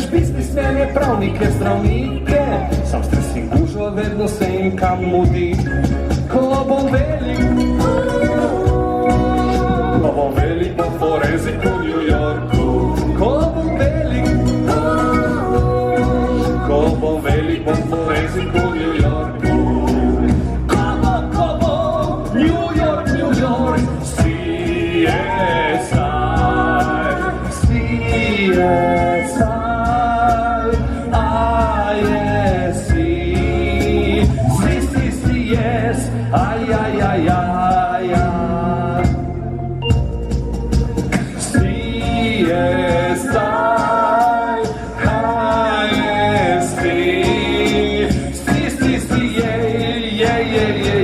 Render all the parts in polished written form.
Veš biznismene, pravnike, zdravnike, sam stresnik gužva, vedno se jim kam mudi. Ko bom velik po forenziku u New Yorku. Ko bom velik po forenziku u New Yorku. Ko bom, New York, New York, CSI, yes, ay, ay, ay, ay, ay.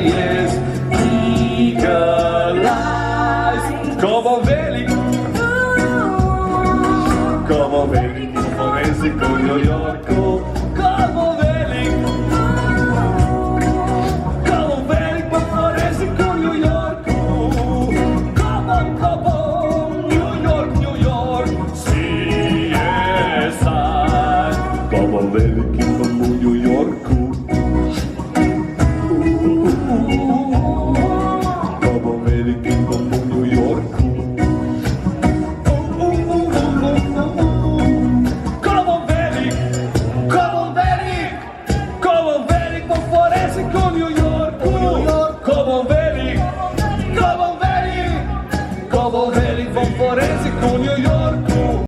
Yes, Eagle Eyes. Como velik, forenziku u New Yorku. Como